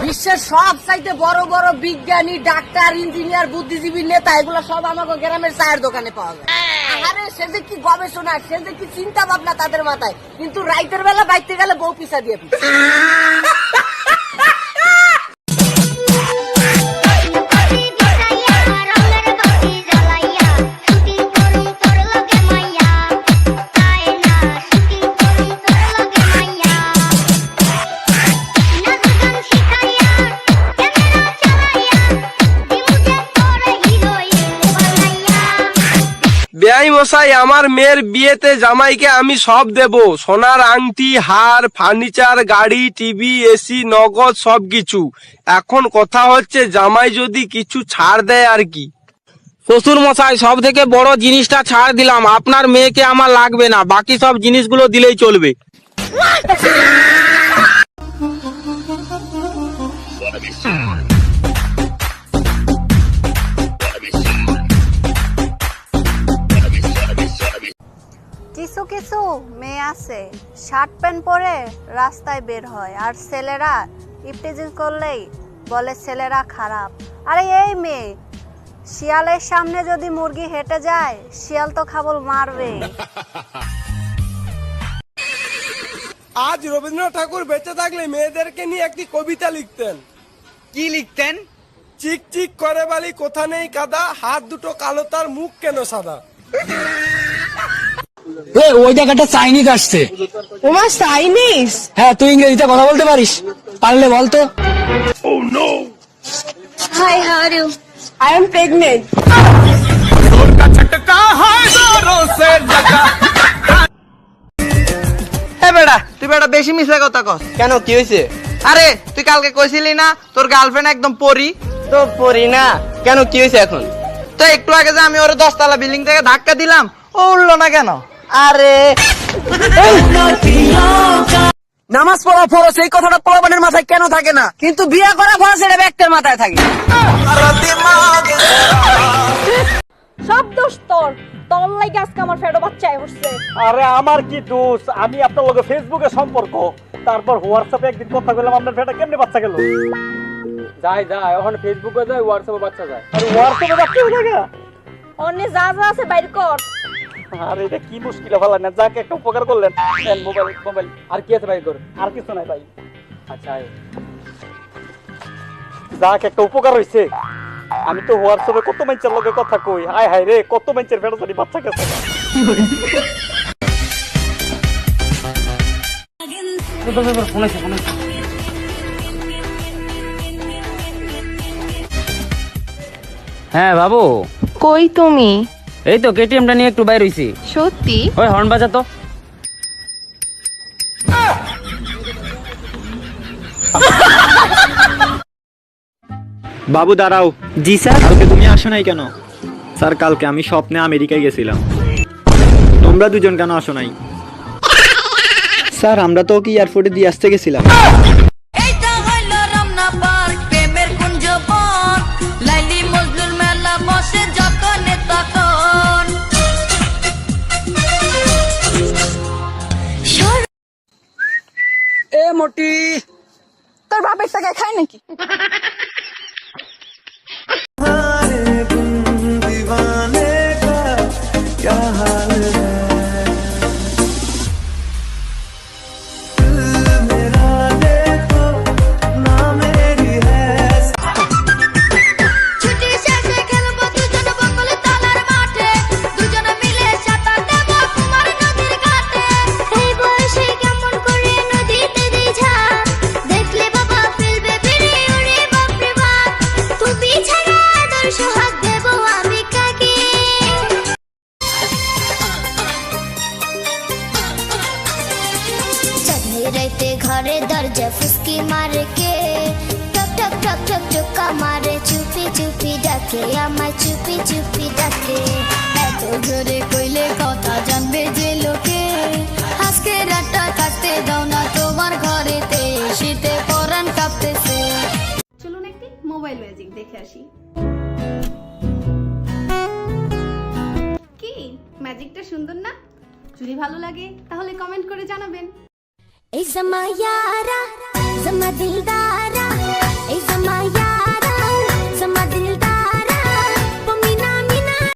বিশ্বের সব চাইতে বড় বড় বিজ্ঞানী, ডাক্তার, ইঞ্জিনিয়ার, বুদ্ধিজীবী নেতা এগুলো সব আমাকে গ্রামের চায়ের দোকানে পাওয়া যায়। আরে সে যে কি গবেষণা, সে যে কি চিন্তা ভাবনা তাদের মাথায়, কিন্তু রাইতের বেলা বাইতে গেলে বউ পিছা দিয়ে পিছা। বেয়াই মশাই, আমার মেয়ের বিয়েতে জামাইকে আমি সব দেব, সোনার আংটি, হার, ফার্নিচার, গাড়ি, টিভি, এসি, নগদ সবকিছু। এখন কথা হচ্ছে জামাই যদি কিছু ছাড় দেয় আর কি। শ্বশুর মশাই, সব থেকে বড় জিনিসটা ছাড় দিলাম, আপনার মেয়েকে আমার লাগবে না, বাকি সব জিনিসগুলো দিলেই চলবে। কিছু কিছু মেয়ে আছে শার্ট প্যান্ট পরে রাস্তায় বের হয়, আর ছেলেরা ইফটিজিং করলেই বলে ছেলেরা খারাপ। আরে এই মেয়ে, শিয়ালের সামনে যদি মুরগি হেঁটে যায়, শিয়াল তো খাবল মারবে। আজ রবীন্দ্রনাথ ঠাকুর বেঁচে থাকলে মেয়েদেরকে নিয়ে একটি কবিতা লিখতেন। কি লিখতেন? চিক চিক করে বালি কোথা নেই কাদা, হাত দুটো কালো তার মুখ কেন সাদা। ওই জায়গাটা চাইনিজ আসছে। ওমা চাইনিজ? হ্যাঁ, তুই ইংরেজিতে কথা বলতে পারিস? পারলে বলতো। Hi, how are you? I am pregnant. বেটা, তুই বেটা বেশি মিশা কথা কস কেন? কি হয়েছে? আরে তুই কালকে কইছিলি না তোর গার্লফ্রেন্ড একদম পরি? তো পরি না কেন, কি হয়েছে এখন? তো একটু আগে যে আমি ওর 10 তলা বিল্ডিং থেকে ধাক্কা দিলাম, ও উঠলো না কেন? আরে নামাজ পড়া ফরজ, এই কথাটা পোলাপানের মাথায় কেন থাকে না, কিন্তু বিয়ে করা ফরজ এটা ব্যক্তির মাথায় থাকে। সব দোষ তোর, তোর লাগে আজকে আমার ফেডো বাচ্চায় বসছে। আরে আমার কি দোষ? আমি আপনার লগে ফেসবুকে সম্পর্ক, তারপর হোয়াটসঅ্যাপে একদিন কথা বললাম, আপনার ফেটা কেমনে বাচ্চা গেল? যায় এখন ফেসবুকে যায়, হোয়াটসঅ্যাপে বাচ্চা যায়। আর হোয়াটসঅ্যাপে বাচ্চা হয়ে গেল? অন্য যা যা আছে বাইর কর। আরে এটা কি মুশকিল ভালো না, যাকে একটা উপকার করলেন। মোবাইল আর কি আছে ভাই তোর? আর কিছু নাই ভাই। আচ্ছা যাক একটা উপকার হয়েছে। আমি তো হোয়াটসঅ্যাপে কত মানুষের লগে কথা কই, হায় হায় রে, কত মানুষের ফেটা জানি বাচ্চা গেছে। হ্যাঁ বাবু, কই তুমি? এই তো কেটিএমটা নিয়ে একটু বাইরে হইছি। সত্যি? ওই হর্ন বাজা তো। বাবু দাঁড়াও। জি স্যার। কালকে তুমি আসো নাই কেন? স্যার কালকে আমি স্বপ্নে আমেরিকায় গেছিলাম, তোমরা দুজন কেন আসো নাই? স্যার আমরা তো ওকে এয়ারপোর্টে দিয়ে আসতে গেছিলাম। এ মোটি, তোর বাপের টাকা খায় নাকি? ঘরে দরজা ফুসকি মারে কে, টক টক টক টক টোকা মারে, চুপি চুপি ডাকে আমায়, চুপি চুপি ডাকে। এত জোরে কইলে কথা জানবে যে লোকে, আজকে রাতটা কাটতে দাও না তোমার ঘরেতে, শীতে পরান কাঁপতেছে। চলুন একটি মোবাইল ম্যাজিক দেখে আসি। কি ম্যাজিকটা সুন্দর না? যদি ভালো লাগে তাহলে কমেন্ট করে জানাবেন। ए ज़मा यारा ज़मा दिलदार